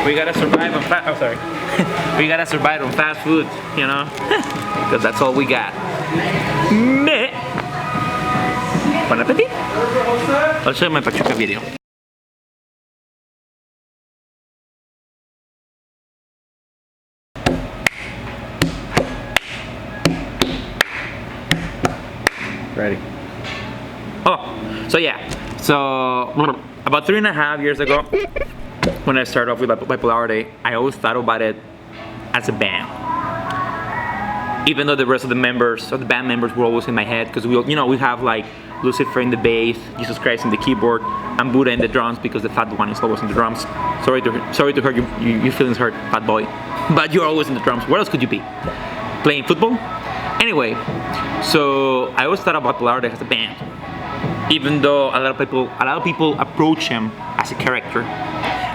We gotta survive on we gotta survive on fast food, you know? Because that's all we got. Meh. Bon appetit! I'll show you my pachuca video. Ready. Oh, so yeah. So, about 3.5 years ago, when I started off with Bipolarte, I always thought about it as a band. Even though the rest of the members, of the band members, were always in my head, because we have like Lucifer in the bass, Jesus Christ in the keyboard, and Buddha in the drums, because the fat one is always in the drums. Sorry to hurt your feelings hurt, fat boy, but you're always in the drums. Where else could you be? Playing football? Anyway, so I always thought about Bipolarte as a band, even though a lot of people approach him as a character.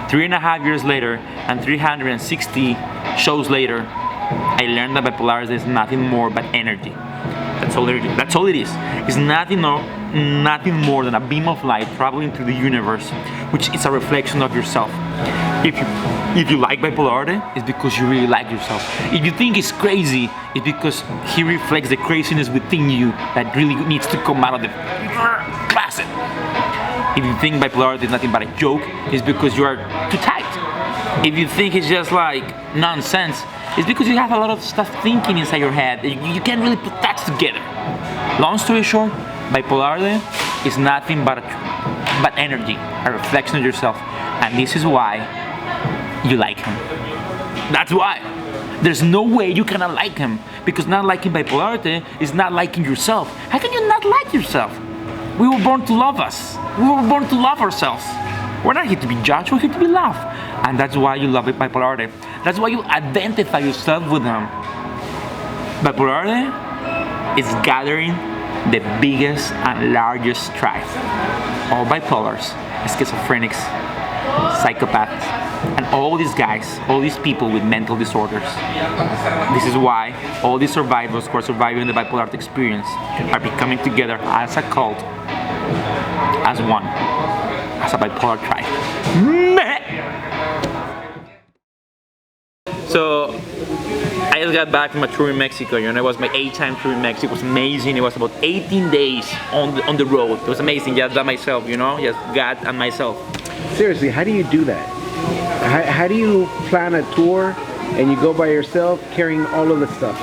3.5 years later, and 360 shows later, I learned that Bipolarte is nothing more but energy. That's all it is. It's nothing more than a beam of light traveling through the universe, which is a reflection of yourself. If you like Bipolarte, it's because you really like yourself. If you think he's crazy, it's because he reflects the craziness within you that really needs to come out of the closet. If you think Bipolarte is nothing but a joke, it's because you are too tight. If you think it's just like nonsense, it's because you have a lot of stuff thinking inside your head. You can't really put that together. Long story short, Bipolarte is nothing but energy, a reflection of yourself. And this is why you like him. That's why. There's no way you cannot like him, because not liking Bipolarte is not liking yourself. How can you not like yourself? We were born to love us. We were born to love ourselves. We're not here to be judged, we're here to be loved. And that's why you love Bipolarte. That's why you identify yourself with him. Bipolarte is gathering the biggest and largest tribe. All bipolars, schizophrenics, psychopaths, and all these guys, all these people with mental disorders. This is why all these survivors who are surviving the Bipolarte experience are becoming together as a cult, as one, as a bipolar tribe. So I just got back from a tour in Mexico. You know, it was my 8th time tour in Mexico. It was amazing. It was about 18 days on the road. It was amazing. Just by myself, you know, just God and myself. Seriously, how do you do that? How do you plan a tour and you go by yourself carrying all of the stuff?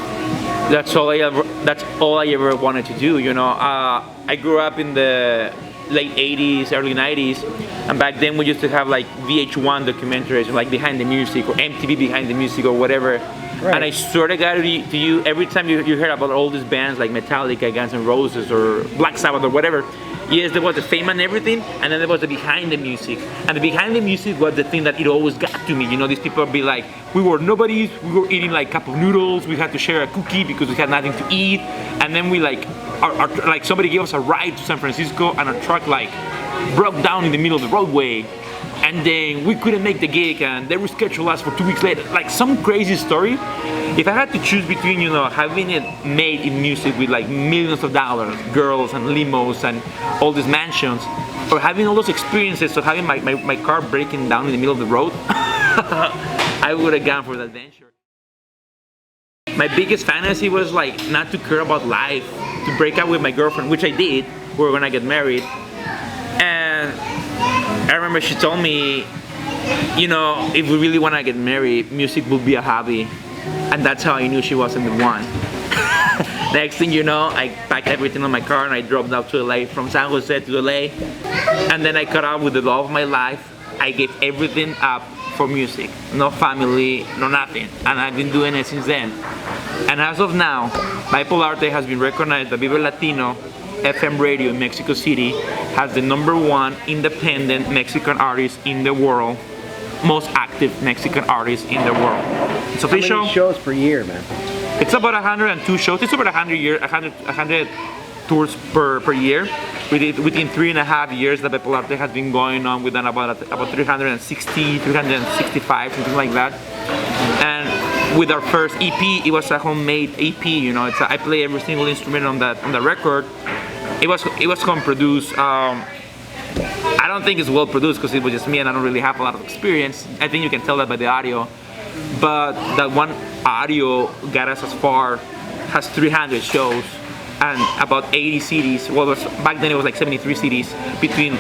That's all I ever wanted to do. You know, I grew up in the late 80s, early 90s, and back then we used to have like VH1 documentaries, like Behind the Music or MTV Behind the Music or whatever. Right. And I swear to God to you, every time you hear about all these bands like Metallica, Guns N' Roses, or Black Sabbath or whatever, yes, there was the fame and everything, and then there was the behind the music. And the behind the music was the thing that it always got to me. You know, these people would be like, we were nobodies, we were eating like a cup of noodles, we had to share a cookie because we had nothing to eat, and then we like, like somebody gave us a ride to San Francisco, and our truck like broke down in the middle of the roadway, and then we couldn't make the gig, and they rescheduled us for 2 weeks later. Like some crazy story. If I had to choose between, you know, having it made in music with like millions of dollars, girls and limos and all these mansions, or having all those experiences of having my car breaking down in the middle of the road, I would have gone for the adventure. My biggest fantasy was like not to care about life, to break up with my girlfriend, which I did. We were gonna get married, and I remember she told me, you know, if we really wanna get married, music will be a hobby. And that's how I knew she wasn't the one. Next thing you know, I packed everything on my car and I drove down to LA, from San Jose to LA. And then I caught up with the love of my life. I gave everything up for music. No family, no nothing. And I've been doing it since then. And as of now, Bipolarte has been recognized by Vive Latino FM radio in Mexico City as the #1 independent Mexican artist in the world. Most active Mexican artist in the world. It's official. How many shows per year, man? It's about 102 shows. It's about 100 tours per year. Within 3.5 years that Bipolarte has been going on, we've done about 360, 365, something like that. And with our first EP, it was a homemade EP. You know, I play every single instrument on the record. It was home produced. I I don't think it's well produced because it was just me and I don't really have a lot of experience. I think you can tell that by the audio. But that one audio got us as far, has 300 shows and about 80 cities. Well, back then it was like 73 cities between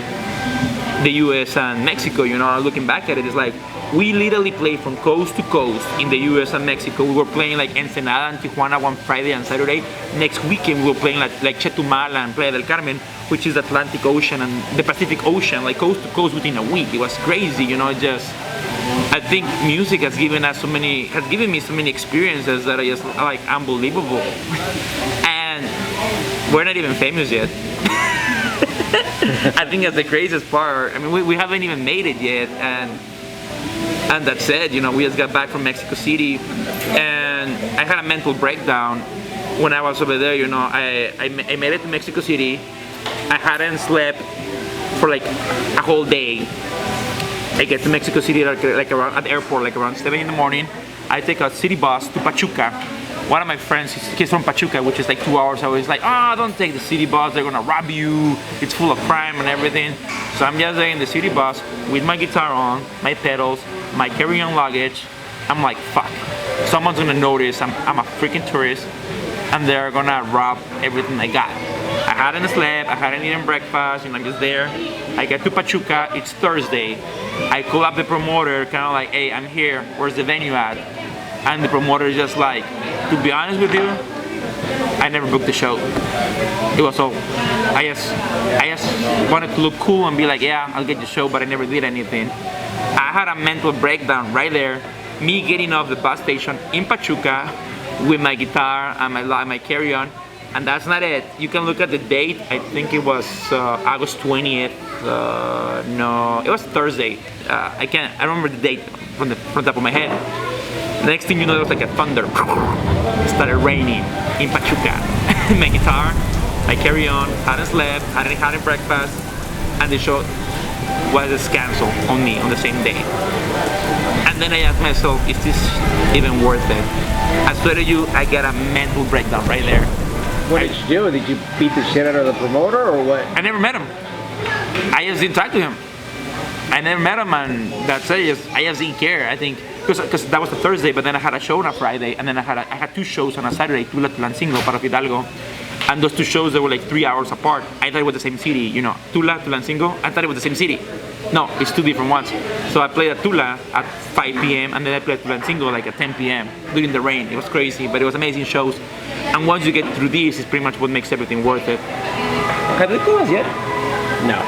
the US and Mexico, you know. Looking back at it, it's like we literally played from coast to coast in the US and Mexico. We were playing like Ensenada and Tijuana one Friday and Saturday. Next weekend we were playing like Chetumal and Playa del Carmen, which is the Atlantic Ocean and the Pacific Ocean, like coast to coast within a week. It was crazy, you know. Just I think music has given me so many experiences that are just like unbelievable. And we're not even famous yet. I think that's the craziest part. I mean, we haven't even made it yet, and that's it. You know, we just got back from Mexico City, and I had a mental breakdown when I was over there. You know, I made it to Mexico City. I hadn't slept for like a whole day. I get to Mexico City like around at the airport, like around 7 in the morning. I take a city bus to Pachuca. One of my friends, he's from Pachuca, which is like 2 hours away. He's like, oh, don't take the city bus, they're gonna rob you. It's full of crime and everything. So I'm just there in the city bus with my guitar on, my pedals, my carry-on luggage. I'm like, fuck, someone's gonna notice I'm a freaking tourist and they're gonna rob everything I got. I hadn't slept, I hadn't eaten breakfast, you know, I'm just there. I get to Pachuca, it's Thursday. I call up the promoter, kind of like, hey, I'm here, where's the venue at? And the promoter is just like, to be honest with you, I never booked the show. It was so, I just wanted to look cool and be like, yeah, I'll get the show, but I never did anything. I had a mental breakdown right there, me getting off the bus station in Pachuca with my guitar and my carry-on, and that's not it. You can look at the date, I think it was August 20th, no, it was Thursday. I don't remember the date from the top of my head. The next thing you know, there was like a thunder. It started raining in Pachuca. My guitar, I carry on, hadn't slept, hadn't had breakfast, and the show was canceled on me on the same day. And then I asked myself, is this even worth it? I swear to you, I got a mental breakdown right there. What did you do? Did you beat the shit out of the promoter or what? I never met him. I just didn't talk to him. I never met him, and that's it. I just didn't care. I think because that was a Thursday, but then I had a show on a Friday, and then I had 2 shows on a Saturday, Tula, Tulancingo, part of Hidalgo, and those 2 shows they were like 3 hours apart. I thought it was the same city, you know, Tula, Tulancingo. I thought it was the same city. No, it's 2 different ones. So I played at Tula at 5 p.m. and then I played at Tulancingo like at 10 p.m. during the rain. It was crazy, but it was amazing shows. And once you get through this, it's pretty much what makes everything worth it. Have you been to us yet? No.